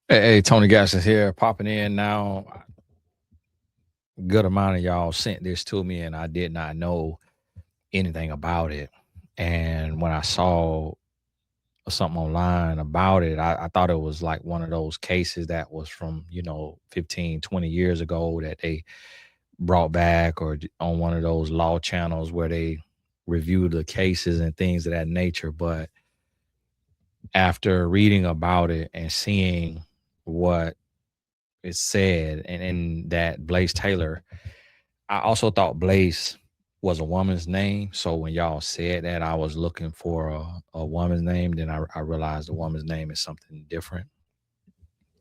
Hey, Tony Gas is here, popping in now. Good amount of y'all sent this to me, and I did not know anything about it. And when I saw something online about it, I thought it was like one of those cases that was from, 15, 20 years ago that they brought back, or on one of those law channels where they review the cases and things of that nature. But after reading about it and seeing what it said, and that Blaise Taylor, I also thought Blaise was a woman's name. So when y'all said that, I was looking for a woman's name. Then I realized the woman's name is something different.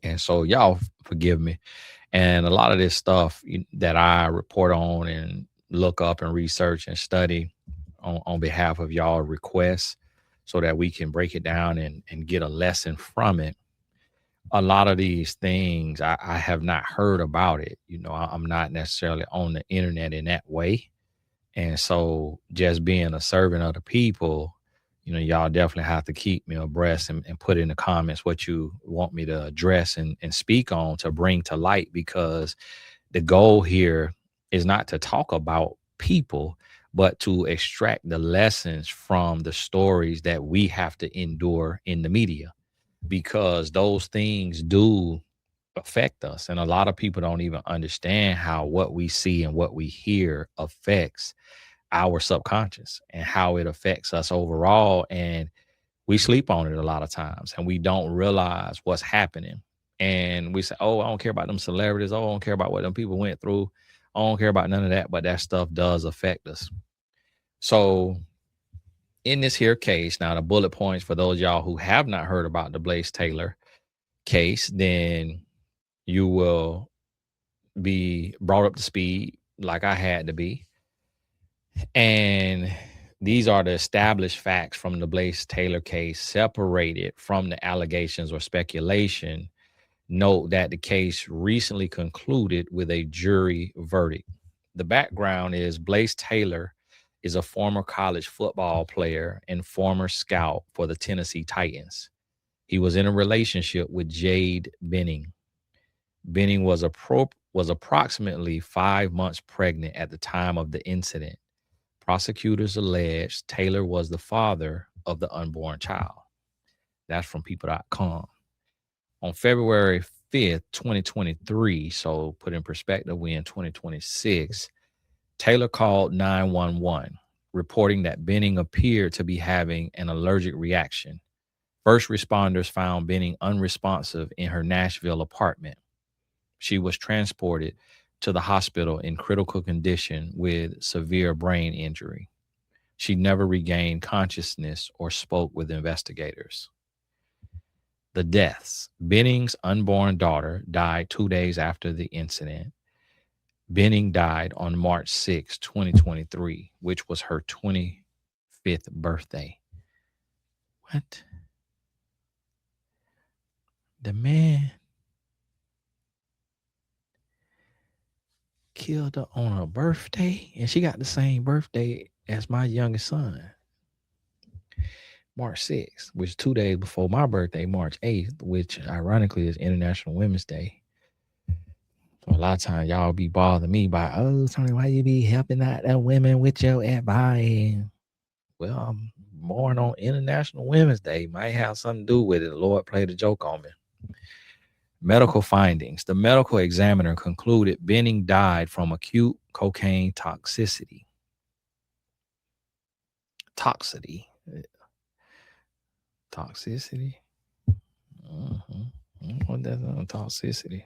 And so y'all forgive me. And a lot of this stuff that I report on and look up and research and study on behalf of y'all requests, so that we can break it down and get a lesson from it. A lot of these things I have not heard about it. I'm not necessarily on the internet in that way. And so just being a servant of the people, y'all definitely have to keep me abreast and put in the comments what you want me to address and speak on to bring to light, because the goal here is not to talk about people, but to extract the lessons from the stories that we have to endure in the media, because those things do affect us. And a lot of people don't even understand how what we see and what we hear affects our subconscious and how it affects us overall. And we sleep on it a lot of times and we don't realize what's happening. And we say, oh, I don't care about them celebrities. Oh, I don't care about what them people went through. I don't care about none of that. But that stuff does affect us. So in this here case, now the bullet points for those y'all who have not heard about the Blaise Taylor case, then you will be brought up to speed like I had to be. And these are the established facts from the Blaise Taylor case, separated from the allegations or speculation. Note that the case recently concluded with a jury verdict. The background is Blaise Taylor is a former college football player and former scout for the Tennessee Titans. He was in a relationship with Jade Benning. Benning was approximately 5 months pregnant at the time of the incident. Prosecutors alleged Taylor was the father of the unborn child. That's from people.com. On February 5th, 2023, so put in perspective, we in 2026, Taylor called 911, reporting that Benning appeared to be having an allergic reaction. First responders found Benning unresponsive in her Nashville apartment. She was transported to the hospital in critical condition with severe brain injury. She never regained consciousness or spoke with investigators. The deaths. Benning's unborn daughter died 2 days after the incident. Benning died on March 6, 2023, which was her 25th birthday. What? The man killed her on her birthday, and she got the same birthday as my youngest son, March 6th, which is 2 days before my birthday, March 8th, which ironically is International Women's Day. So a lot of times y'all be bothering me by, oh, Tony, why you be helping out the women with your advice? Well, I'm born on International Women's Day. Might have something to do with it. The Lord played a joke on me. Medical findings. The medical examiner concluded Benning died from acute cocaine toxicity. Toxicity. Toxicity. What that's on toxicity.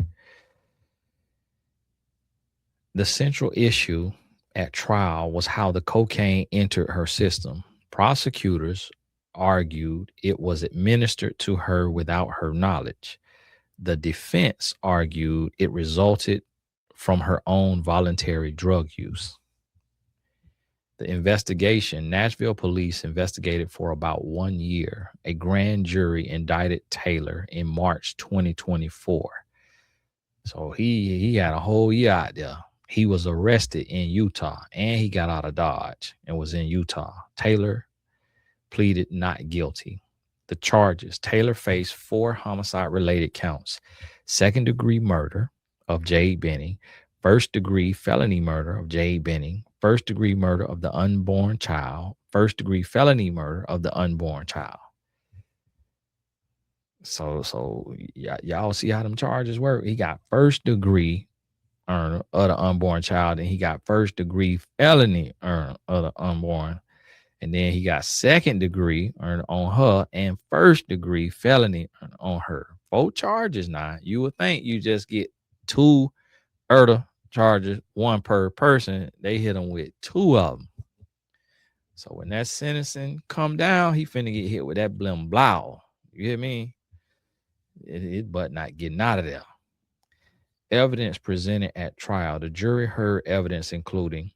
The central issue at trial was how the cocaine entered her system. Prosecutors argued it was administered to her without her knowledge. The defense argued it resulted from her own voluntary drug use. The investigation, Nashville police investigated for about 1 year. A grand jury indicted Taylor in March 2024. So he had a whole year out there. He was arrested in Utah and he got out of Dodge and was in Utah. Taylor pleaded not guilty. The charges: Taylor faced 4 homicide-related counts: second-degree murder of Jade Benning, first-degree felony murder of Jade Benning, first-degree murder of the unborn child, first-degree felony murder of the unborn child. So y'all see how them charges work? He got first-degree murder of the unborn child, and he got first-degree felony murder of the unborn. And then he got second degree on her and first degree felony on her. 4 charges now. You would think you just get 2 murder charges, 1 per person. They hit him with 2 of them. So when that sentencing come down, he finna get hit with that blim blow. You hear me? His butt not getting out of there. Evidence presented at trial. The jury heard evidence including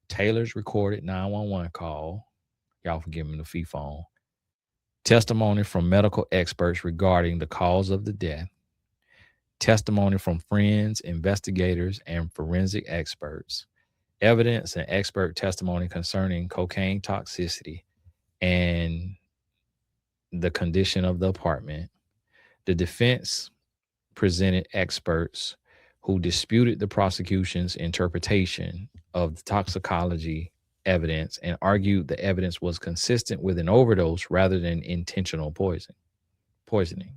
Taylor's recorded 911 call. Y'all forgive me the fee phone. Testimony from medical experts regarding the cause of the death. Testimony from friends, investigators, and forensic experts. Evidence and expert testimony concerning cocaine toxicity and the condition of the apartment. The defense presented experts who disputed the prosecution's interpretation of the toxicology evidence and argued the evidence was consistent with an overdose rather than intentional poisoning.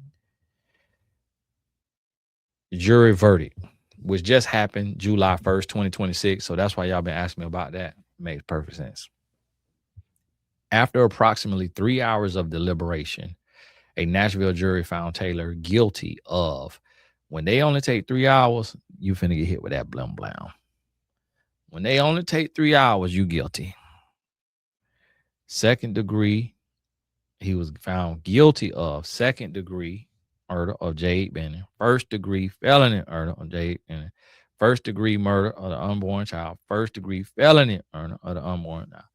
Jury verdict, which just happened July 1st, 2026. So that's why y'all been asking me about that. Makes perfect sense. After approximately 3 hours of deliberation, a Nashville jury found Taylor guilty of, when they only take 3 hours, you finna get hit with that blim blam. When they only take 3 hours, you guilty. Second degree, he was found guilty of second degree murder of Jade Benning, first degree felony murder of Jade Benning, first degree murder of the unborn child, first degree felony murder of the unborn child.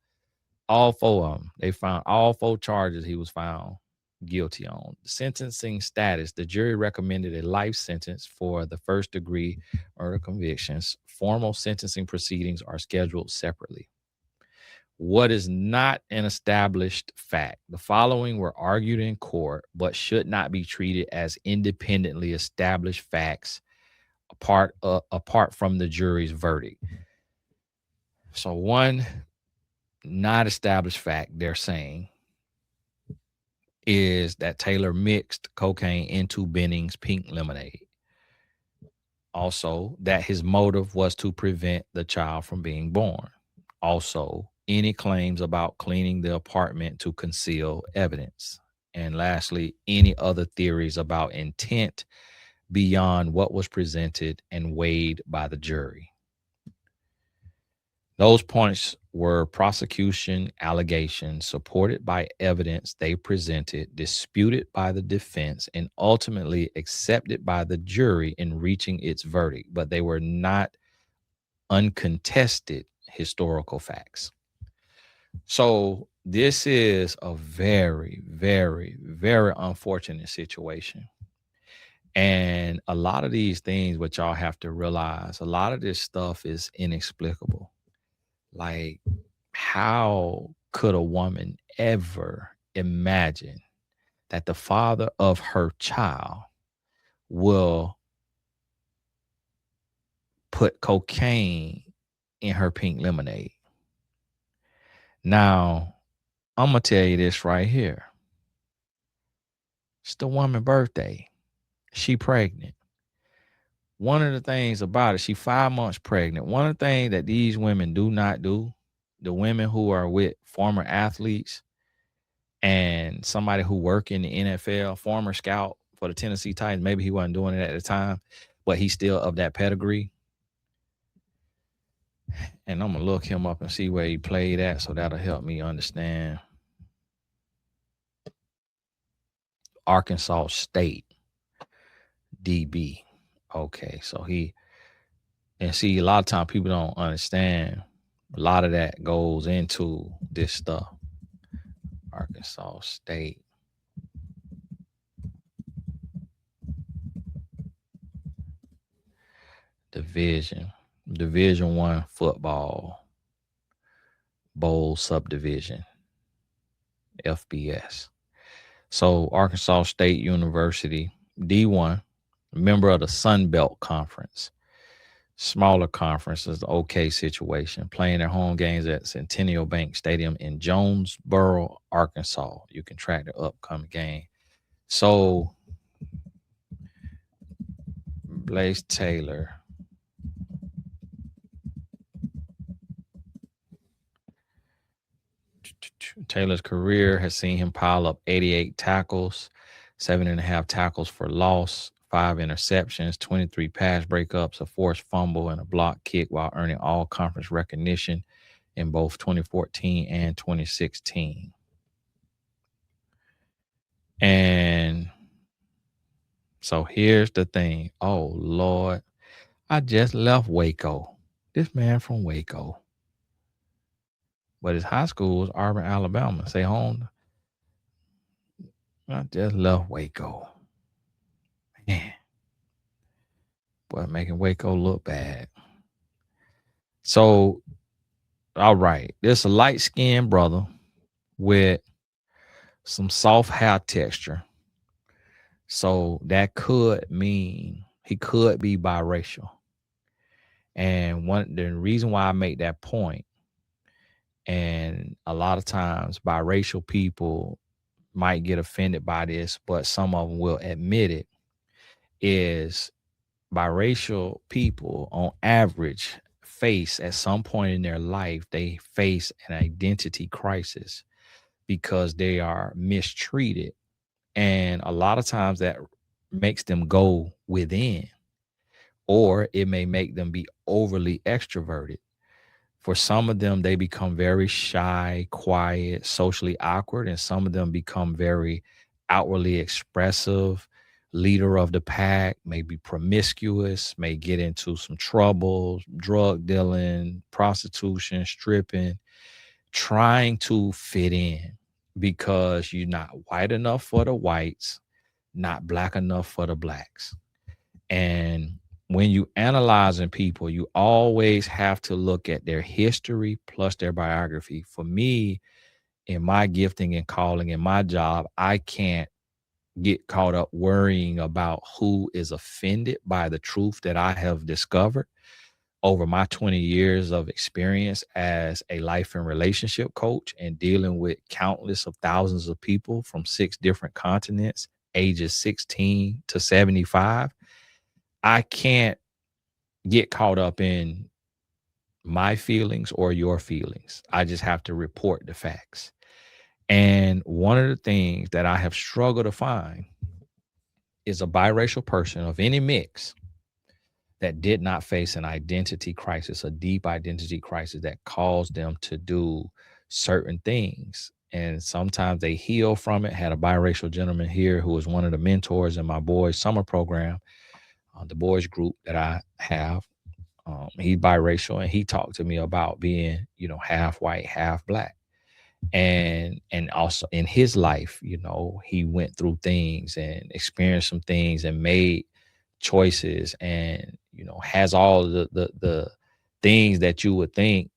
All 4 of them. They found all 4 charges he was found guilty on. Sentencing status. The jury recommended a life sentence for the first degree murder convictions. Formal sentencing proceedings are scheduled separately. What is not an established fact? The following were argued in court, but should not be treated as independently established facts apart from the jury's verdict. So one not established fact they're saying is that Taylor mixed cocaine into Benning's pink lemonade. Also, that his motive was to prevent the child from being born. Also, any claims about cleaning the apartment to conceal evidence. And lastly, any other theories about intent beyond what was presented and weighed by the jury. Those points were prosecution allegations supported by evidence they presented, disputed by the defense, and ultimately accepted by the jury in reaching its verdict, but they were not uncontested historical facts. So this is a very, very, very unfortunate situation. And a lot of these things, what y'all have to realize, a lot of this stuff is inexplicable. Like, how could a woman ever imagine that the father of her child will put cocaine in her pink lemonade? Now, I'm going to tell you this right here. It's the woman's birthday. She pregnant. One of the things about it, she 5 months pregnant. One of the things that these women do not do, the women who are with former athletes and somebody who work in the NFL, former scout for the Tennessee Titans, maybe he wasn't doing it at the time, but he's still of that pedigree. And I'm going to look him up and see where he played at, so that'll help me understand. Arkansas State, DB. Okay, so and see, a lot of times people don't understand. A lot of that goes into this stuff. Arkansas State. Division 1 football bowl subdivision, FBS. So Arkansas State University, D1, member of the Sun Belt Conference. Smaller conference is the okay situation. Playing their home games at Centennial Bank Stadium in Jonesboro, Arkansas. You can track the upcoming game. So Blaise Taylor. Taylor's career has seen him pile up 88 tackles, 7.5 tackles for loss, 5 interceptions, 23 pass breakups, a forced fumble, and a block kick while earning all conference recognition in both 2014 and 2016. And so here's the thing. Oh, Lord, I just left Waco. This man from Waco. But his high school was Auburn, Alabama. Say home. I just left Waco. Man. Boy, making Waco look bad. So, all right. There's a light-skinned brother with some soft hair texture. So that could mean he could be biracial. And the reason why I make that point, and a lot of times biracial people might get offended by this, but some of them will admit it, is biracial people on average face at some point in their life, they face an identity crisis because they are mistreated. And a lot of times that makes them go within, or it may make them be overly extroverted. For some of them, they become very shy, quiet, socially awkward, and some of them become very outwardly expressive, leader of the pack, may be promiscuous, may get into some trouble, drug dealing, prostitution, stripping, trying to fit in because you're not white enough for the whites, not black enough for the blacks. And when you analyzing people, you always have to look at their history plus their biography. For me, in my gifting and calling in my job, I can't get caught up worrying about who is offended by the truth that I have discovered over my 20 years of experience as a life and relationship coach and dealing with countless of thousands of people from 6 different continents, ages 16 to 75. I can't get caught up in my feelings or your feelings. I just have to report the facts. And one of the things that I have struggled to find is a biracial person of any mix that did not face an identity crisis, a deep identity crisis that caused them to do certain things. And sometimes they heal from it. Had a biracial gentleman here who was one of the mentors in my boys' summer program, the boys group that I have. He's biracial, and he talked to me about being, half white, half black. And also in his life, he went through things and experienced some things and made choices and, has all the things that you would think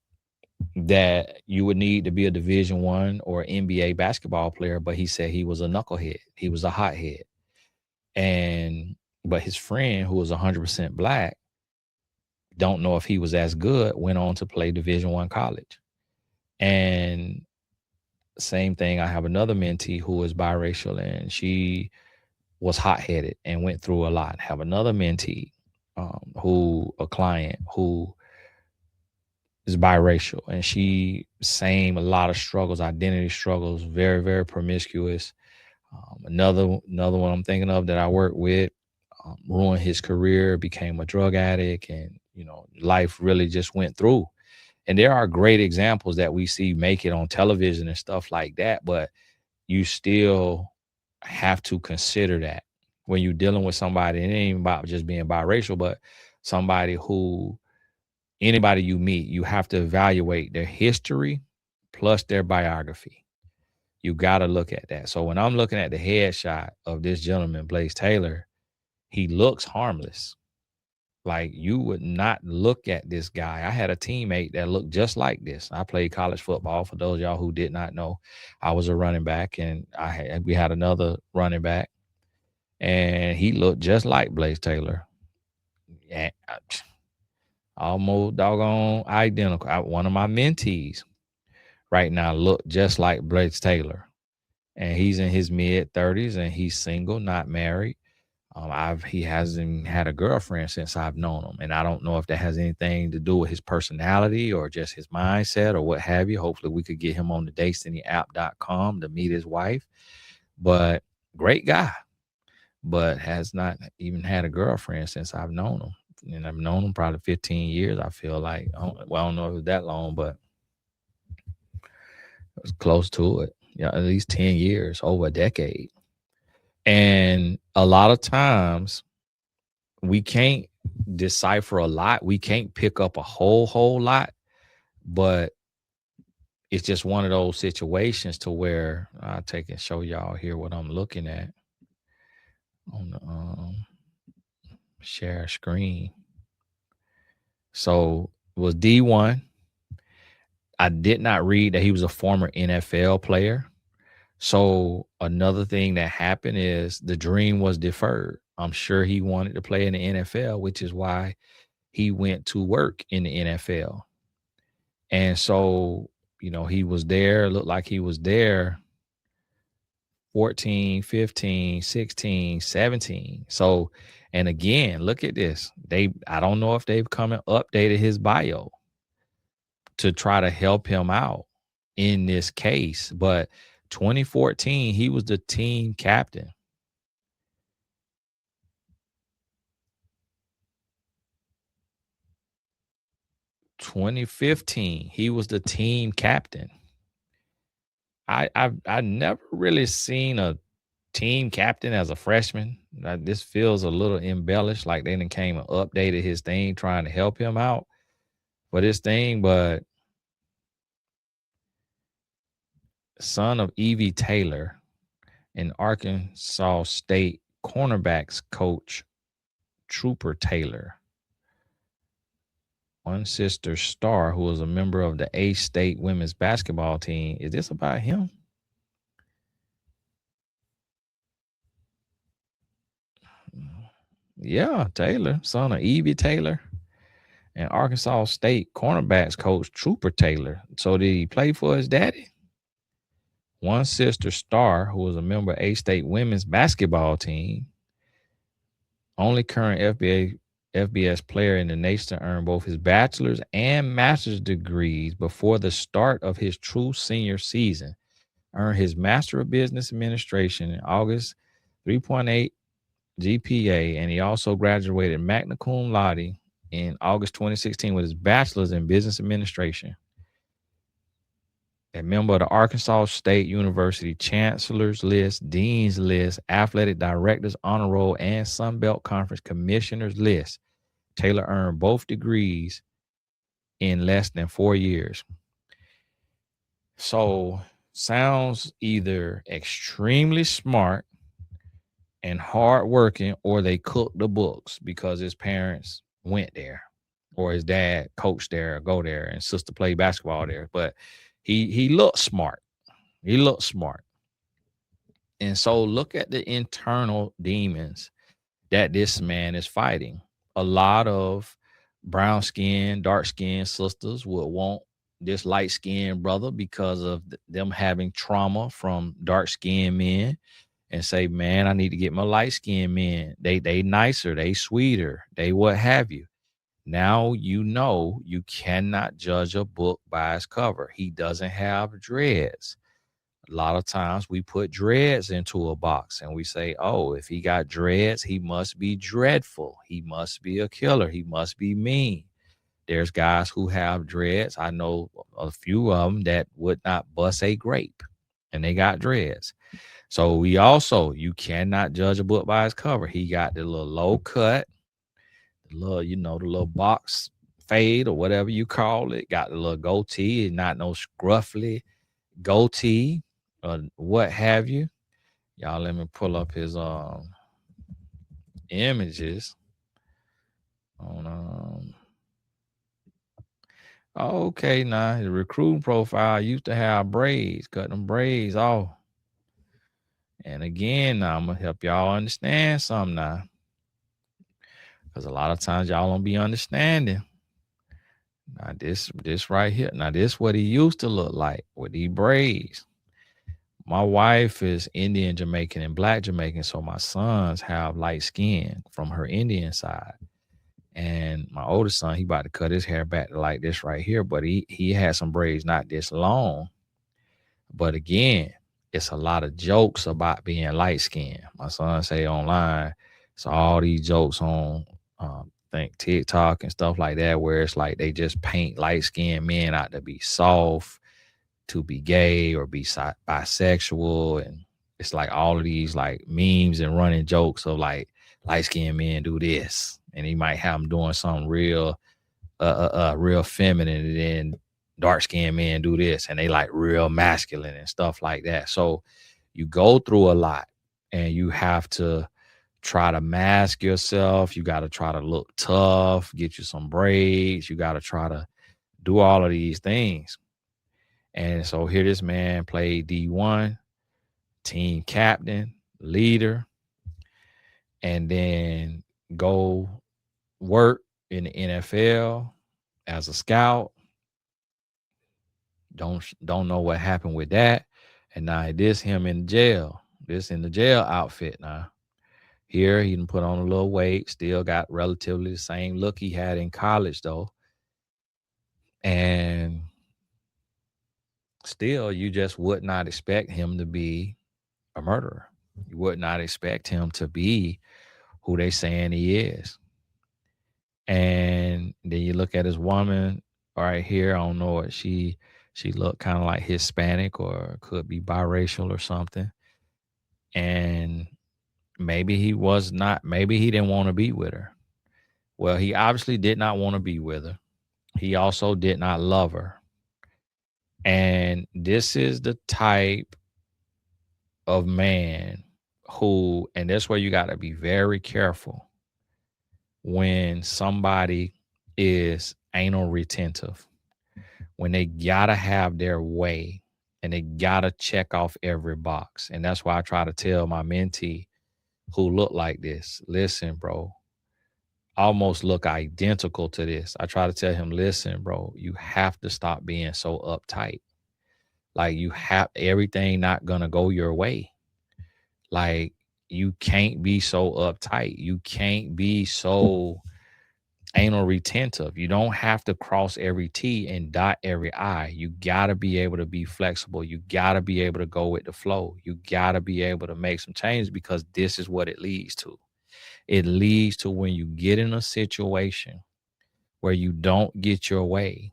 that you would need to be a Division I or NBA basketball player. But he said he was a knucklehead. He was a hothead. But his friend, who was 100% black, don't know if he was as good, went on to play Division I college. And same thing, I have another mentee who is biracial, and she was hot-headed and went through a lot. Have another mentee, a client who is biracial, and she same a lot of struggles, identity struggles, very, very promiscuous. Another one I'm thinking of that I work with, ruined his career, became a drug addict, and life really just went through. And there are great examples that we see make it on television and stuff like that, but you still have to consider that when you're dealing with somebody. It ain't even about just being biracial, but somebody who, anybody you meet, you have to evaluate their history plus their biography. You got to look at that. So when I'm looking at the headshot of this gentleman, Blaise Taylor, he looks harmless. Like, you would not look at this guy. I had a teammate that looked just like this. I played college football. For those of y'all who did not know, I was a running back, and we had another running back, and he looked just like Blaise Taylor. Yeah, almost doggone identical. One of my mentees right now look just like Blaise Taylor, and he's in his mid-30s, and he's single, not married. He hasn't had a girlfriend since I've known him, and I don't know if that has anything to do with his personality or just his mindset or what have you. Hopefully, we could get him on the DestiniApp.com to meet his wife. But great guy, but has not even had a girlfriend since I've known him. And I've known him probably 15 years. I feel like, I don't know if it was that long, but it was close to it. Yeah, at least 10 years, over a decade. And a lot of times we can't decipher a lot. We can't pick up a whole lot, but it's just one of those situations to where I'll take and show y'all here what I'm looking at on the share screen. So it was D1. I did not read that he was a former NFL player. So another thing that happened is the dream was deferred. I'm sure he wanted to play in the NFL, which is why he went to work in the NFL. And so, he was there, looked like he was there 14, 15, 16, 17. So, and again, look at this. I don't know if they've come and updated his bio to try to help him out in this case, but 2014, he was the team captain. 2015, he was the team captain. I never really seen a team captain as a freshman. This feels a little embellished, like they done came and updated his thing, trying to help him out for this thing. But son of Evie Taylor and Arkansas State cornerbacks coach Trooper Taylor. One sister Star, who was a member of the A-State women's basketball team. Is this about him? Yeah, Taylor, son of Evie Taylor and Arkansas State cornerbacks coach Trooper Taylor. So did he play for his daddy? One sister Star, who was a member of A-State women's basketball team. Only current FBS player in the nation to earn both his bachelor's and master's degrees before the start of his true senior season. Earned his Master of Business Administration in August, 3.8 GPA, and he also graduated magna cum laude in August 2016 with his bachelor's in business administration. A member of the Arkansas State University Chancellor's List, Dean's List, Athletic Directors Honor Roll, and Sun Belt Conference Commissioners List. Taylor earned both degrees in less than 4 years. So sounds either extremely smart and hardworking, or they cooked the books because his parents went there, or his dad coached there, or go there, and sister played basketball there. But he looked smart. He looked smart. And so look at the internal demons that this man is fighting. A lot of brown skin, dark skin sisters would want this light skinned brother because of them having trauma from dark skinned men, and say, man, I need to get my light skinned men. They nicer, they sweeter, they what have you. Now you cannot judge a book by its cover. He doesn't have dreads. A lot of times we put dreads into a box and we say, oh, if he got dreads, he must be dreadful. He must be a killer. He must be mean. There's guys who have dreads. I know a few of them that would not bust a grape, and they got dreads. So you cannot judge a book by its cover. He got the little low cut, the little box fade or whatever you call it. Got the little goatee, not no scruffy goatee or what have you. Y'all, let me pull up his images. Okay, now the recruiting profile used to have braids, cut them braids off. And again, now I'm gonna help y'all understand something now. Because a lot of times y'all don't be understanding. Now this right here. Now this what he used to look like with these braids. My wife is Indian Jamaican and black Jamaican, so my sons have light skin from her Indian side. And my oldest son, he about to cut his hair back to like this right here, but he had some braids not this long. But again, it's a lot of jokes about being light skinned. My son say online, it's all these jokes on think TikTok and stuff like that, where it's like they just paint light skinned men out to be soft, to be gay or be bisexual. And it's like all of these like memes and running jokes of like light skinned men do this. And he might have them doing something real feminine, and then dark skinned men do this and they like real masculine and stuff like that. So you go through a lot and you have to try to mask yourself. You got to try to look tough, get you some braids. You got to try to do all of these things. And so here this man played D1, team captain, leader, and then go work in the NFL as a scout. Don't know what happened with that. And now this him in jail. This in the jail outfit now. Here he done put on a little weight, still got relatively the same look he had in college though. And still you just would not expect him to be a murderer. You would not expect him to be who they saying he is. And then you look at his woman right here. I don't know what she looked kind of like Hispanic or could be biracial or something. And maybe he was not, maybe he didn't want to be with her. Well, he obviously did not want to be with her. He also did not love her. And this is the type of man who, and that's where you got to be very careful when somebody is anal retentive, when they gotta have their way and they gotta check off every box. And that's why I try to tell my mentee who look like this, listen, bro, almost look identical to this. I try to tell him, listen, bro, you have to stop being so uptight. Like you have everything not gonna go your way. Like you can't be so uptight. You can't be so anal retentive. You don't have to cross every T and dot every I. You gotta be able to be flexible. You gotta be able to go with the flow. You gotta be able to make some changes because this is what it leads to. It leads to when you get in a situation where you don't get your way,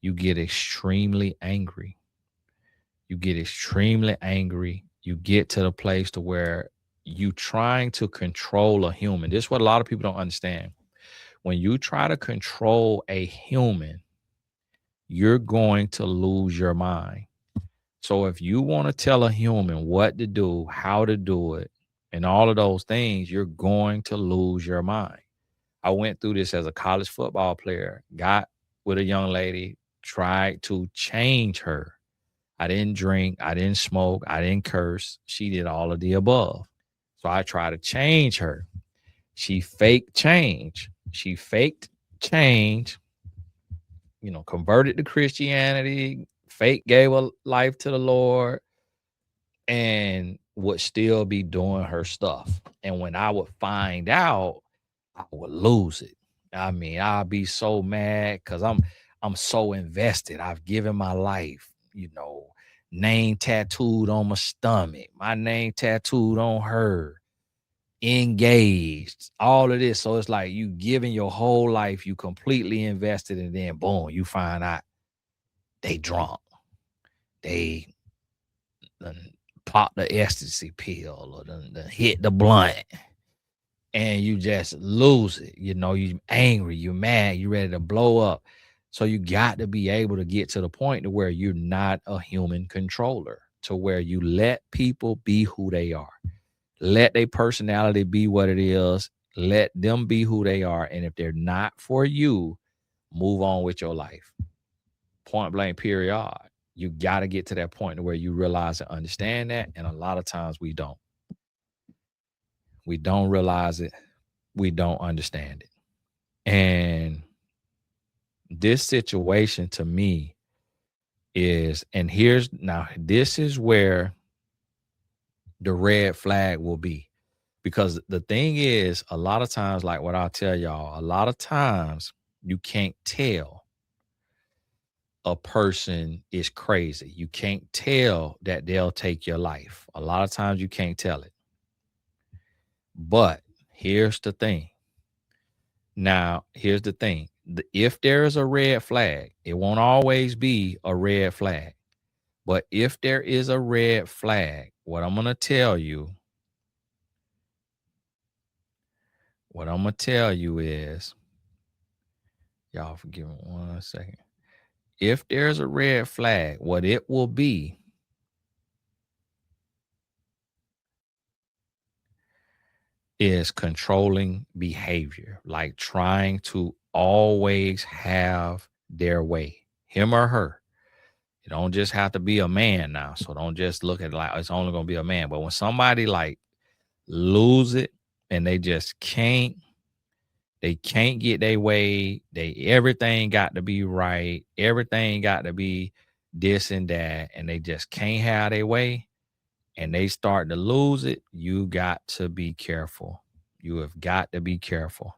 you get extremely angry. You get extremely angry. You get to the place to where you trying to control a human. This is what a lot of people don't understand. When you try to control a human, you're going to lose your mind. So if you want to tell a human what to do, how to do it, and all of those things, you're going to lose your mind. I went through this as a college football player, got with a young lady, tried to change her. I didn't drink, I didn't smoke, I didn't curse. She did all of the above. So I tried to change her. She faked change. She faked change, converted to Christianity, fake gave her life to the Lord, and would still be doing her stuff. And when I would find out, I would lose it. I mean, I'll be so mad because I'm so invested. I've given my life, name tattooed on my stomach, my name tattooed on her, engaged, all of this. So it's like you giving your whole life, you completely invested, and then boom, you find out they drunk. They pop the ecstasy pill or the hit the blunt. And you just lose it. You angry, you mad, you ready to blow up. So you got to be able to get to the point to where you're not a human controller, to where you let people be who they are. Let their personality be what it is. Let them be who they are. And if they're not for you, move on with your life. point blank period. You got to get to that point where you realize and understand that. And a lot of times we don't. We don't realize it. We don't understand it. And this situation to me is, and this is where the red flag will be. Because the thing is, a lot of times, like what I'll tell y'all, a lot of times you can't tell a person is crazy. You can't tell that they'll take your life. A lot of times you can't tell it. But here's the thing. Now, here's the thing. If there is a red flag, it won't always be a red flag. But if there is a red flag, what I'm going to tell you is, y'all forgive me 1 second. If there's a red flag, what it will be is controlling behavior, like trying to always have their way, him or her. You don't just have to be a man now. So don't just look at it like it's only going to be a man. But when somebody like lose it and they just can't get their way, everything got to be right. Everything got to be this and that. And they just can't have their way. And they start to lose it, you got to be careful. You have got to be careful.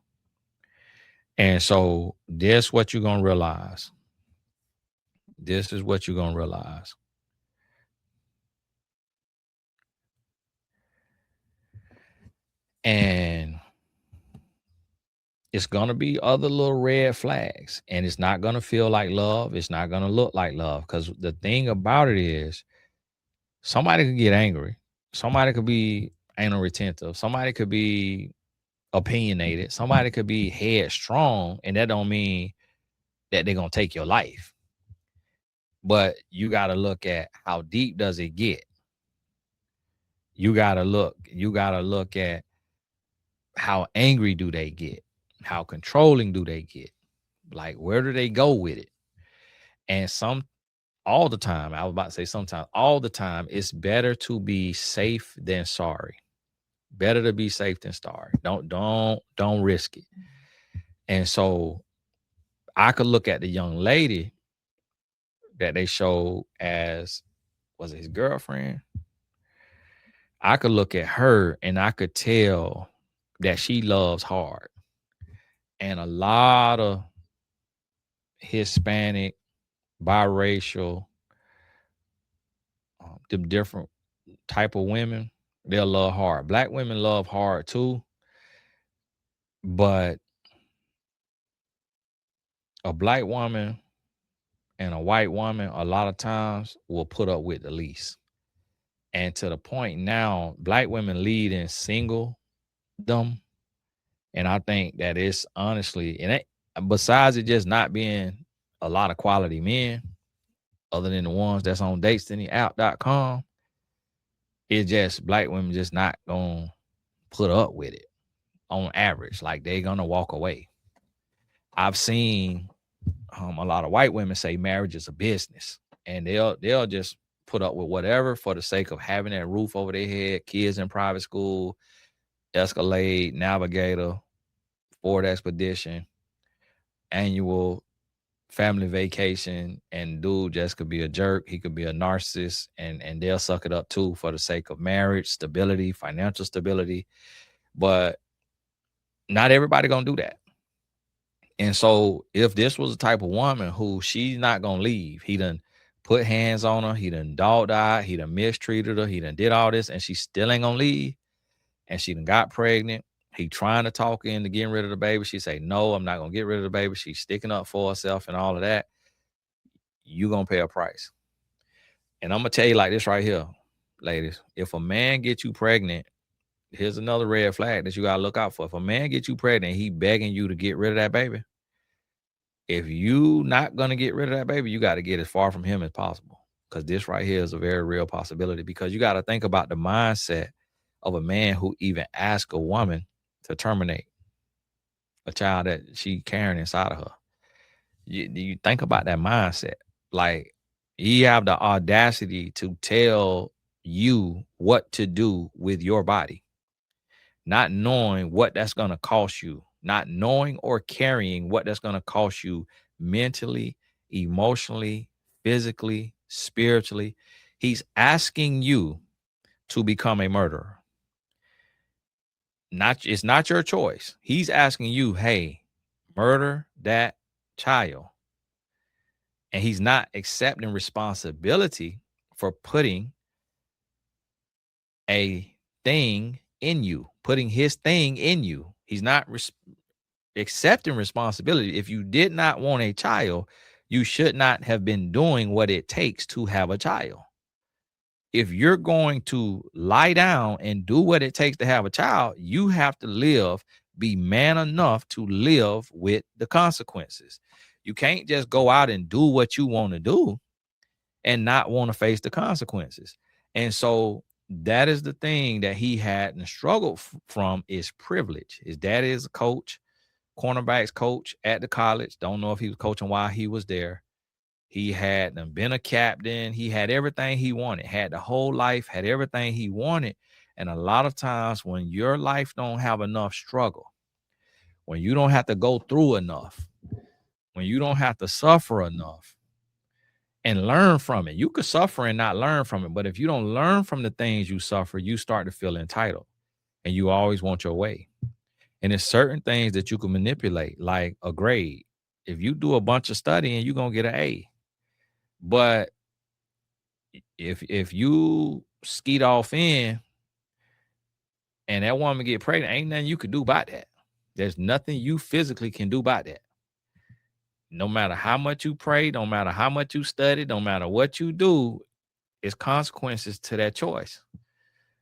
And so this is what you're going to realize. This is what you're going to realize. And it's going to be other little red flags. And it's not going to feel like love. It's not going to look like love. Because the thing about it is, somebody could get angry. Somebody could be anal retentive. Somebody could be opinionated. Somebody could be headstrong. And that don't mean that they're going to take your life. But you got to look at how deep does it get. You got to look at how angry do they get? How controlling do they get? Like, where do they go with it? And all the time, I was about to say sometimes, all the time, it's better to be safe than sorry. Better to be safe than sorry. Don't risk it. And so I could look at the young lady that they showed as, was it his girlfriend? I could look at her and I could tell that she loves hard. And a lot of Hispanic, biracial, the different type of women, they'll love hard. Black women love hard too. But a black woman and a white woman a lot of times will put up with the least. And to the point now, black women lead in singledom. And I think that it's honestly, and besides it just not being a lot of quality men, other than the ones that's on datesanyapp.com, it's just black women just not going to put up with it on average. Like, they're going to walk away. I've seen a lot of white women say marriage is a business, and they'll just put up with whatever for the sake of having that roof over their head, kids in private school, Escalade, Navigator, Ford Expedition, annual family vacation, and dude just could be a jerk. He could be a narcissist, and they'll suck it up too for the sake of marriage, stability, financial stability. But not everybody gonna do that. And so if this was a type of woman who she's not gonna leave, he done put hands on her, he done dogged out, he done mistreated her, he done did all this, and she still ain't gonna leave, and she done got pregnant. He trying to talk into getting rid of the baby. She say, no, I'm not gonna get rid of the baby. She's sticking up for herself and all of that. You gonna pay a price. And I'm gonna tell you like this right here, ladies. If a man gets you pregnant, here's another red flag that you gotta look out for. If a man gets you pregnant, he begging you to get rid of that baby. If you not gonna get rid of that baby, you got to get as far from him as possible. Because this right here is a very real possibility. Because you got to think about the mindset of a man who even asked a woman to terminate a child that she carrying inside of her. You think about that mindset. Like, he have the audacity to tell you what to do with your body, not knowing what that's going to cost you, not knowing or carrying what that's going to cost you mentally, emotionally, physically, spiritually. He's asking you to become a murderer. It's not your choice. He's asking you, hey, murder that child. And he's not accepting responsibility for putting a thing in you, putting his thing in you. He's not accepting responsibility. If you did not want a child, you should not have been doing what it takes to have a child. If you're going to lie down and do what it takes to have a child, you have to be man enough to live with the consequences. You can't just go out and do what you want to do and not want to face the consequences. And so that is the thing that he had and struggled from, is privilege. His dad is a coach, cornerbacks coach at the college. Don't know if he was coaching while he was there. He had been a captain. He had everything he wanted, had the whole life, had everything he wanted. And a lot of times when your life don't have enough struggle, when you don't have to go through enough, when you don't have to suffer enough and learn from it, you could suffer and not learn from it. But if you don't learn from the things you suffer, you start to feel entitled and you always want your way. And there's certain things that you can manipulate, like a grade. If you do a bunch of studying, you're going to get an A. But if you skeet off in and that woman get pregnant, ain't nothing you could do about that. There's nothing you physically can do about that. No matter how much you pray, no matter how much you study, no matter what you do, it's consequences to that choice.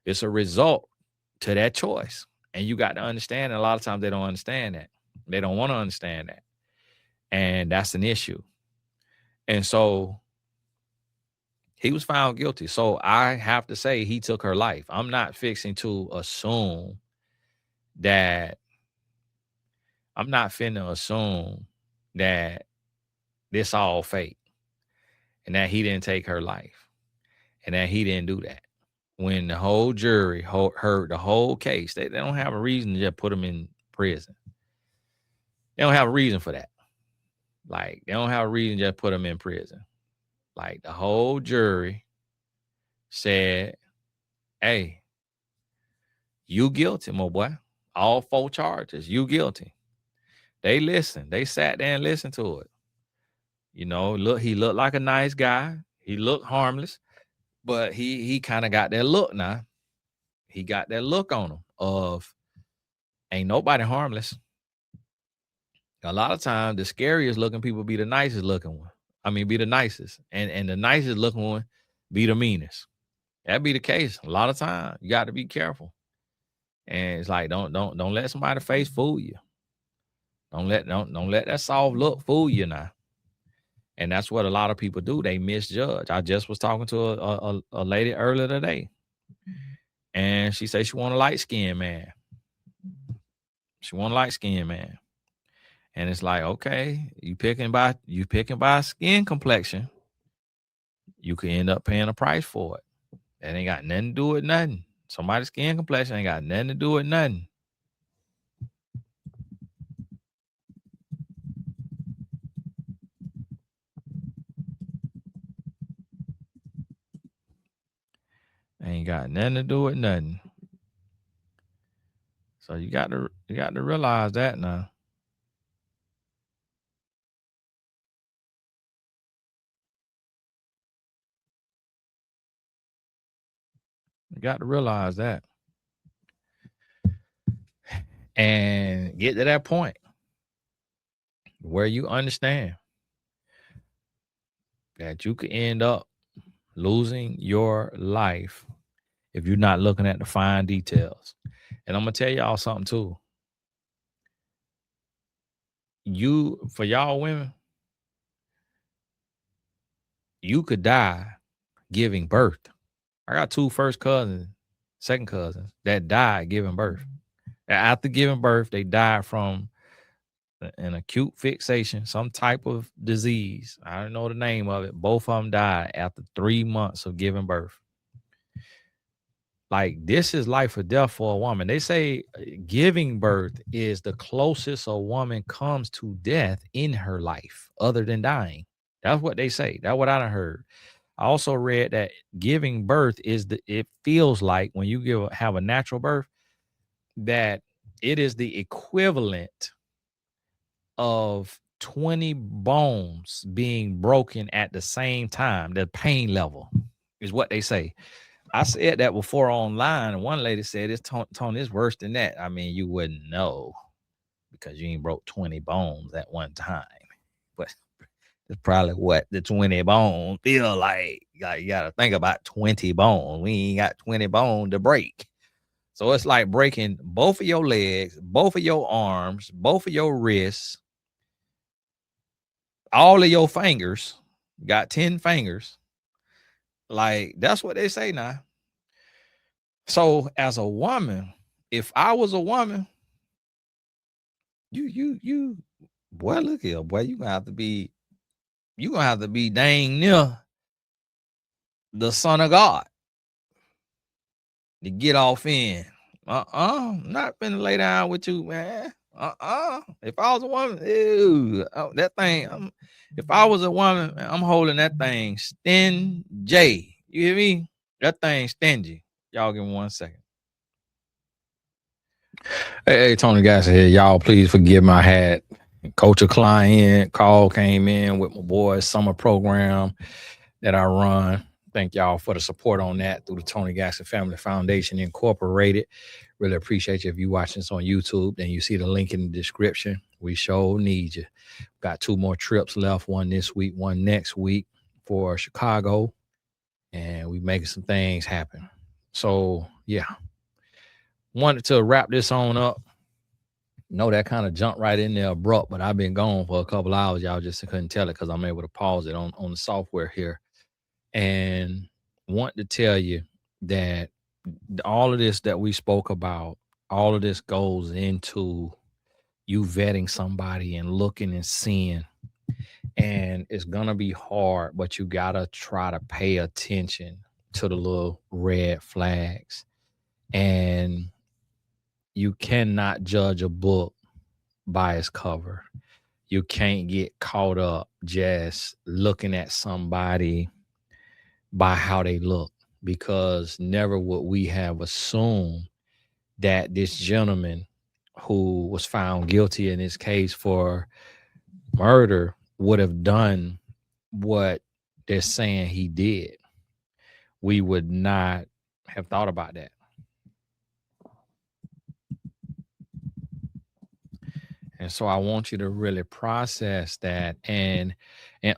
It's a result to that choice. And you got to understand, and a lot of times they don't understand that. They don't want to understand that. And that's an issue. And so he was found guilty. So I have to say he took her life. I'm not fixing to assume that I'm not finna assume that this all fake and that he didn't take her life and that he didn't do that. When the whole jury heard the whole case, they don't have a reason to just put him in prison. They don't have a reason for that. Like, they don't have a reason to just put him in prison. Like, the whole jury said, hey, you guilty, my boy. All 4 charges, you guilty. They listened. They sat there and listened to it. You know, look, he looked like a nice guy. He looked harmless, but he kind of got that look now. He got that look on him of ain't nobody harmless. A lot of times the scariest looking people be the nicest looking one. I mean, be the nicest. And the nicest looking one be the meanest. That be the case. A lot of times. You got to be careful. And it's like, don't let somebody's face fool you. Don't let that soft look fool you now. And that's what a lot of people do. They misjudge. I just was talking to a lady earlier today, and she said she want a light skinned man. She want a light skinned man. And it's like, okay, you picking by skin complexion, you could end up paying a price for it. That ain't got nothing to do with nothing. Somebody's skin complexion ain't got nothing to do with nothing. Ain't got nothing to do with nothing. So you got to realize that now. You got to realize that. And get to that point where you understand that you could end up losing your life if you're not looking at the fine details. And I'm gonna tell y'all something too. For y'all women, you could die giving birth. I got 2 first cousins, second cousins that died giving birth. After giving birth, they died from an acute fixation, some type of disease. I don't know the name of it. Both of them died after 3 months of giving birth. Like, this is life or death for a woman. They say giving birth is the closest a woman comes to death in her life, other than dying. That's what they say. That's what I done heard. I also read that giving birth it feels like when you have a natural birth, that it is the equivalent of 20 bones being broken at the same time. The pain level is what they say. I said that before online, and one lady said, "It's Tony, it's worse than that." I mean, you wouldn't know because you ain't broke 20 bones at one time, but it's probably what the 20 bones feel like. You gotta think about 20 bones. We ain't got 20 bones to break. So it's like breaking both of your legs, both of your arms, both of your wrists, all of your fingers. Got 10 fingers. Like, that's what they say now. So as a woman, if I was a woman, boy, look here, boy, you gonna have to be dang near the son of God to get off in. Not finna lay down with you, man. If I was a woman, ew, that thing. If I was a woman, man, I'm holding that thing stingy. You hear me? That thing stingy. Y'all give me 1 second. Hey, Tony Gasser here. Y'all, please forgive my hat. Coach a client call came in with my boys' summer program that I run. Thank y'all for the support on that through the Tony Gasser Family Foundation Incorporated. Really appreciate you. If you watching this on YouTube, then you see the link in the description. We sure need you. Got 2 more trips left, one this week, one next week for Chicago, and we making some things happen. So yeah, wanted to wrap this on up. No, that kind of jumped right in there abrupt, but I've been gone for a couple hours. Y'all just couldn't tell it because I'm able to pause it on the software here. And want to tell you that all of this that we spoke about, all of this goes into you vetting somebody and looking and seeing. And it's going to be hard, but you got to try to pay attention to the little red flags. And you cannot judge a book by its cover. You can't get caught up just looking at somebody by how they look, because never would we have assumed that this gentleman who was found guilty in this case for murder would have done what they're saying he did. We would not have thought about that. And so I want you to really process that and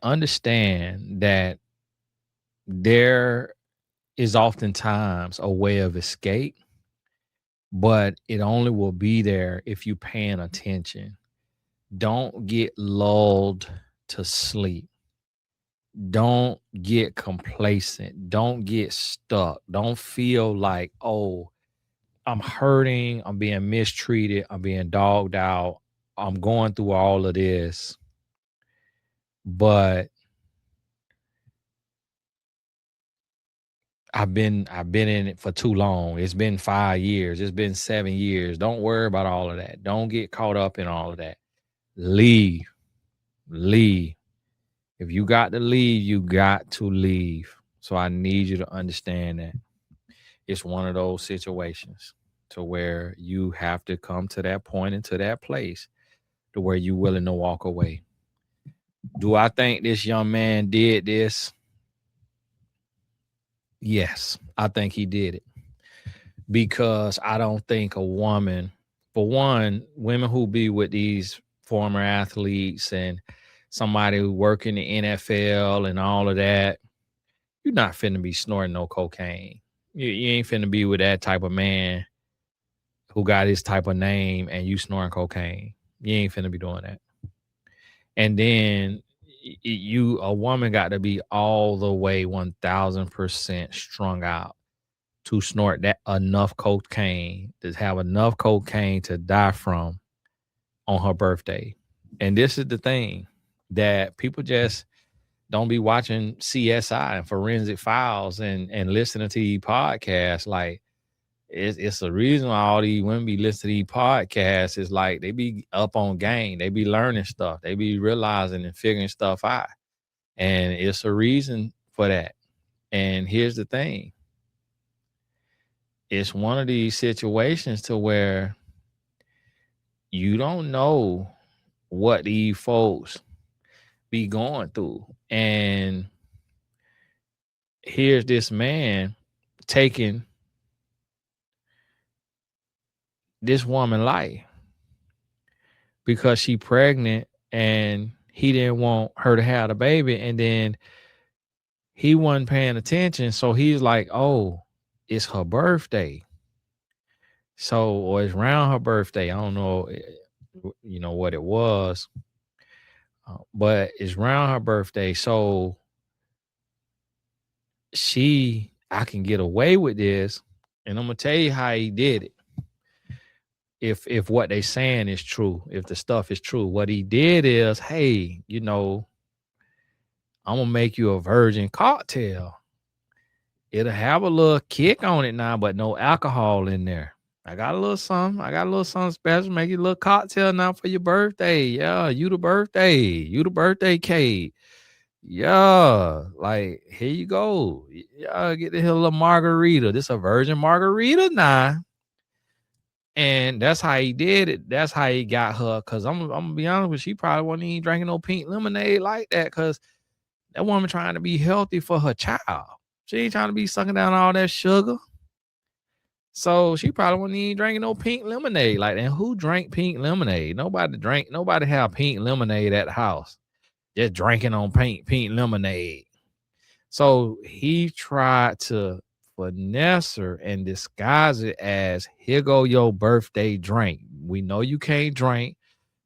understand that there is oftentimes a way of escape, but it only will be there if you paying attention. Don't get lulled to sleep. Don't get complacent. Don't get stuck. Don't feel like, oh, I'm hurting, I'm being mistreated, I'm being dogged out, I'm going through all of this, but I've been in it for too long. It's been 5 years. It's been 7 years. Don't worry about all of that. Don't get caught up in all of that. Leave. If you got to leave, you got to leave. So I need you to understand that it's one of those situations to where you have to come to that point and to that place to where you're willing to walk away. Do I think this young man did this? Yes, I think he did it, because I don't think a woman, for one, women who be with these former athletes and somebody who work in the NFL and all of that, you're not finna be snorting no cocaine. You ain't finna be with that type of man who got his type of name and you snoring cocaine. You ain't finna be doing that. And then a woman got to be all the way 1000% strung out to snort that enough cocaine, to have enough cocaine to die from on her birthday. And this is the thing that people just don't be watching CSI and Forensic Files and listening to these podcasts. Like it's the reason why all these women be listening to these podcasts. Is like they be up on game. They be learning stuff. They be realizing and figuring stuff out. And it's a reason for that. And here's the thing. It's one of these situations to where you don't know what these folks be going through. And here's this man taking this woman life because she pregnant and he didn't want her to have the baby, and then he wasn't paying attention. So he's like, oh, it's her birthday. So, or it's around her birthday. I don't know, what it was, but it's around her birthday. So I can get away with this. And I'm going to tell you how he did it. If what they saying is true, if the stuff is true, what he did is, hey, I'm gonna make you a virgin cocktail. It'll have a little kick on it now, but no alcohol in there. I got a little something special. Make you a little cocktail now for your birthday. Yeah, you the birthday cake. Yeah, like here you go. Yeah, get the little margarita. This a virgin margarita now. And that's how he did it. That's how he got her. Cause I'm gonna be honest with you, she probably wasn't even drinking no pink lemonade like that. Cause that woman trying to be healthy for her child. She ain't trying to be sucking down all that sugar. So she probably wasn't even drinking no pink lemonade like that. And who drank pink lemonade? Nobody have pink lemonade at the house. Just drinking on pink lemonade. So he tried to finesse her and disguise it as, here go your birthday drink. We know you can't drink.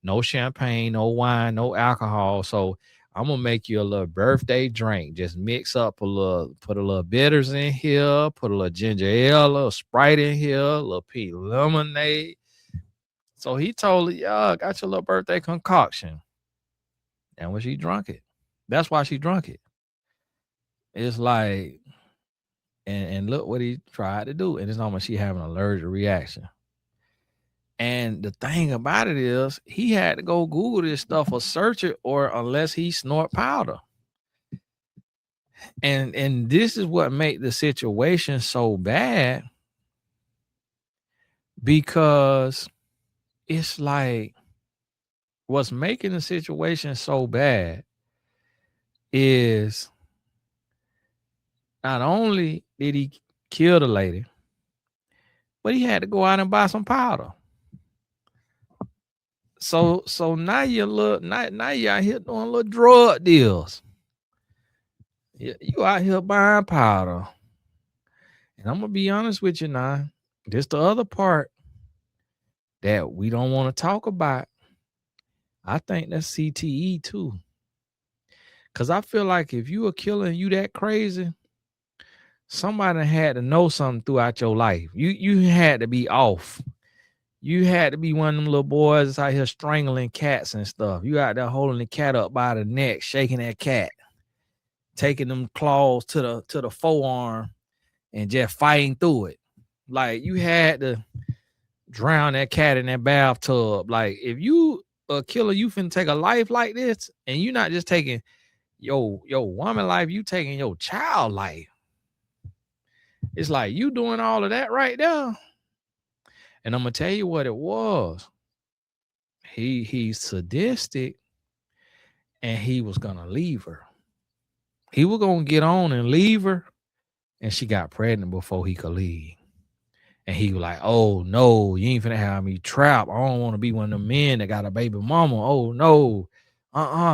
No champagne, no wine, no alcohol. So I'm gonna make you a little birthday drink. Just mix up put a little bitters in here, put a little ginger ale, a little Sprite in here, a little pink lemonade. So he told her, yeah, got your little birthday concoction. And when she drunk it, that's why she drunk it. It's like, and look what he tried to do. And it's almost she having an allergic reaction. And the thing about it is, he had to go Google this stuff or search it, or unless he snort powder. And this is what made the situation so bad, because it's like what's making the situation so bad is not only did he kill the lady, but he had to go out and buy some powder. So now now you out here doing little drug deals. You out here buying powder. And I'm gonna be honest with you now. This the other part that we don't want to talk about. I think that's CTE too. Cause I feel like if you a killer and you that crazy, somebody had to know something throughout your life. You had to be off. You had to be one of them little boys that's out here strangling cats and stuff. You out there holding the cat up by the neck, shaking that cat, taking them claws to the forearm and just fighting through it. Like you had to drown that cat in that bathtub. Like if you a killer, you finna take a life like this, and you not just taking your woman life, you taking your child life. It's like you doing all of that right there. And I'm gonna tell you what it was. He's sadistic, and he was gonna leave her. He was gonna get on and leave her, and she got pregnant before he could leave. And he was like, oh no, you ain't finna have me trapped. I don't want to be one of them men that got a baby mama. Oh no,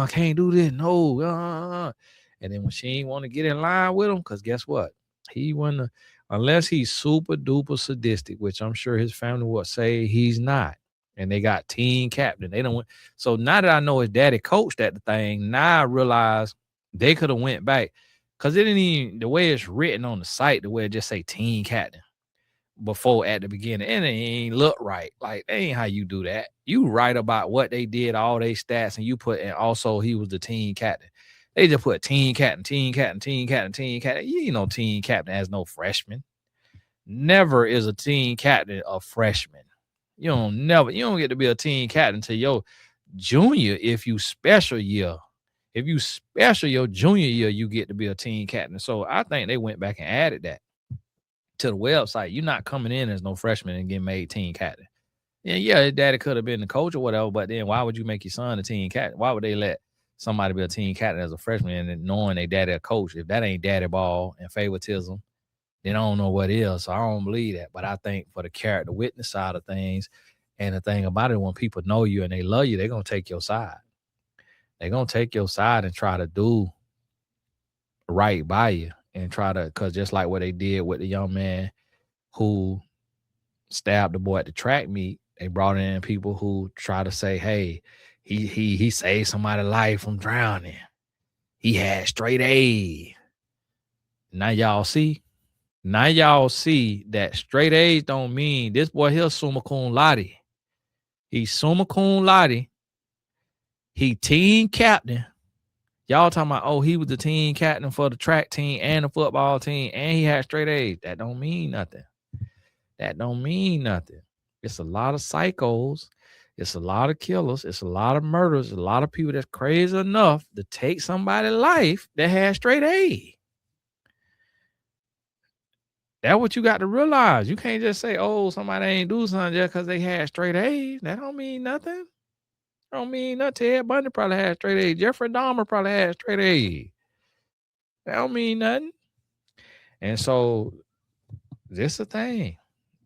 can't do this. No, And then when she ain't want to get in line with him, because guess what? He wouldn't, unless he's super duper sadistic, which I'm sure his family would say he's not. And they got team captain. They don't. So now that I know his daddy coached at the thing, now I realize they could have went back, because it didn't even, the way it's written on the site, the way it just say team captain. before at the beginning, and it ain't look right. Like, that ain't how you do that. You write about what they did, all they stats, and you put, and also he was the team captain. They just put team captain, team captain, team captain, team captain. You ain't no team captain as no freshman. Never is a team captain a freshman. You don't get to be a team captain till your junior. If you special year, if you special your junior year, you get to be a team captain. So I think they went back and added that to the website. You're not coming in as no freshman and getting made team captain. Yeah, his daddy could have been the coach or whatever, but then why would you make your son a team captain? Why would they let somebody be a team captain as a freshman and then knowing they daddy a coach? If that ain't daddy ball and favoritism, then I don't know what is. So I don't believe that. But I think for the character witness side of things, and the thing about it, when people know you and they love you, they're going to take your side. They're going to take your side and try to do right by you and try to, because just like what they did with the young man who stabbed the boy at the track meet, they brought in people who try to say, hey, he saved somebody's life from drowning. He had straight A. Now y'all see that straight A's don't mean this boy here summa cum laude. He's summa cum laude. He team captain. Y'all talking about, oh, he was the team captain for the track team and the football team, and he had straight A's. That don't mean nothing. That don't mean nothing. It's a lot of psychos. It's a lot of killers. It's a lot of murders. A lot of people that's crazy enough to take somebody's life that has straight A. That's what you got to realize. You can't just say, oh, somebody ain't do something just because they had straight A's. That don't mean nothing. Don't mean nothing. Ted Bundy probably had straight A's. Jeffrey Dahmer probably had straight A's. That don't mean nothing. And so this a thing.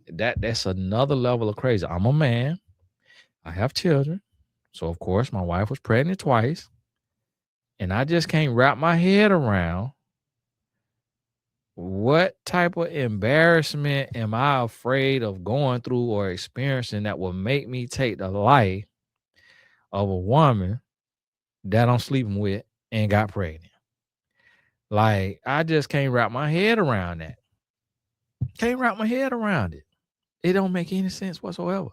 That's another level of crazy. I'm a man. I have children. So of course my wife was pregnant twice. And I just can't wrap my head around what type of embarrassment am I afraid of going through or experiencing that will make me take the life of a woman that I'm sleeping with and got pregnant. Like, I just can't wrap my head around that. Can't wrap my head around it. It don't make any sense whatsoever.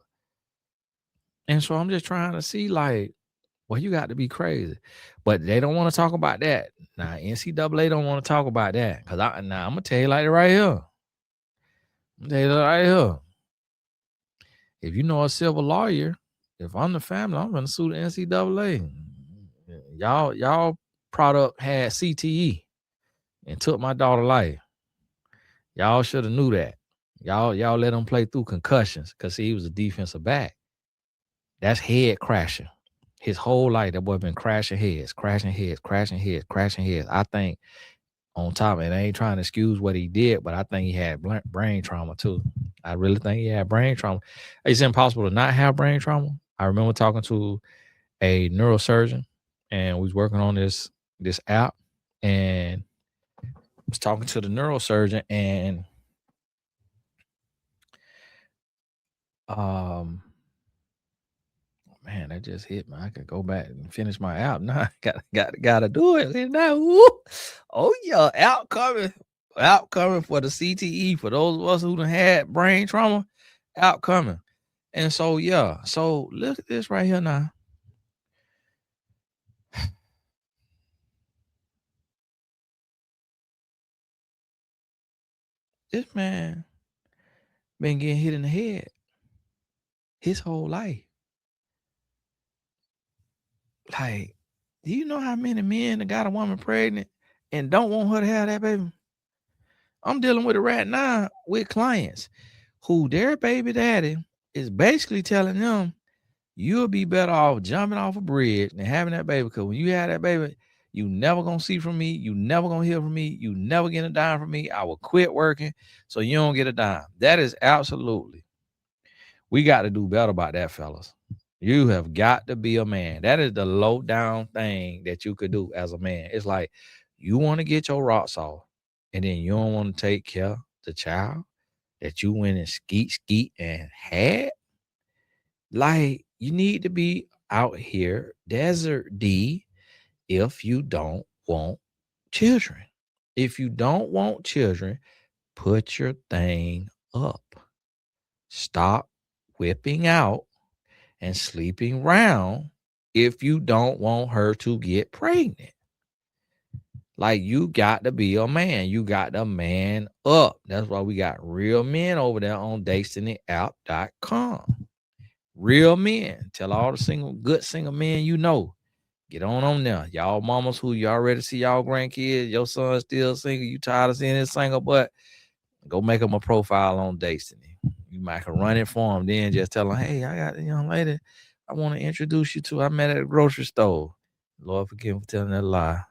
And so I'm just trying to see, like, well, you got to be crazy. But they don't want to talk about that. Now, NCAA don't want to talk about that. Because I'm going to tell you like right here. If you know a civil lawyer, if I'm the family, I'm going to sue the NCAA. Y'all product had CTE and took my daughter's life. Y'all should have knew that. Y'all let him play through concussions because he was a defensive back. That's head crashing. His whole life, that boy been crashing heads. I think on top of it, I ain't trying to excuse what he did, but I think he had brain trauma too. I really think he had brain trauma. It's impossible to not have brain trauma. I remember talking to a neurosurgeon, and we was working on this app, and was talking to the neurosurgeon, and man, that just hit me. I could go back and finish my app. Now I gotta do it. And now, oh yeah, out coming for the CTE for those of us who done had brain trauma, out coming. And so yeah, so look at this right here now. This man been getting hit in the head his whole life. Like, do you know how many men that got a woman pregnant and don't want her to have that baby? I'm dealing with it right now with clients who their baby daddy is basically telling them, you'll be better off jumping off a bridge than having that baby. Because when you have that baby, you never gonna see from me. You never gonna hear from me. You never get a dime from me. I will quit working so you don't get a dime. That is absolutely. We got to do better about that, fellas. You have got to be a man. That is the low down thing that you could do as a man. It's like you want to get your rocks off, and then you don't want to take care of the child that you went and skeet and had. Like, you need to be out here desert D if you don't want children. If you don't want children, put your thing up. Stop whipping out and sleeping around if you don't want her to get pregnant. Like, you got to be a man. You got to man up. That's why we got real men over there on destinyApp.com. Real men. Tell all the good single men you know. Get on there. Y'all mamas who you already see y'all grandkids, your son still single, you tired of seeing his single butt, go make him a profile on Destiny. You might can run it for him, then just tell him, hey, I got a young lady I want to introduce you to. I met at a grocery store. Lord forgive me for telling that lie.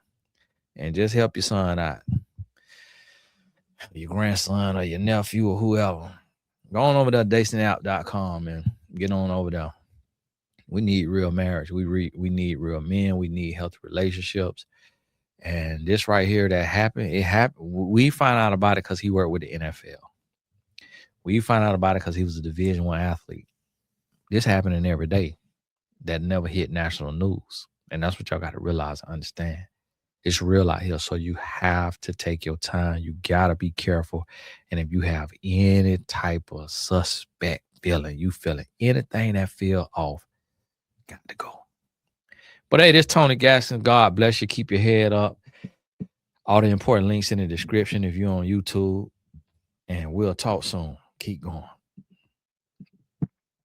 And just help your son out. Your grandson or your nephew or whoever. Go on over there, DestinyApp.com, and get on over there. We need real marriage. We need real men. We need healthy relationships. And this right here that happened, it happened. We find out about it because he worked with the NFL. We find out about it because he was a Division I athlete. This happening every day. That never hit national news. And that's what y'all got to realize and understand. It's real out here. So you have to take your time. You got to be careful. And if you have any type of suspect feeling, you feeling anything that feel off, got to go. But hey, this Tony Gaston. God bless you. Keep your head up. All the important links in the description if you're on YouTube. And we'll talk soon. Keep going.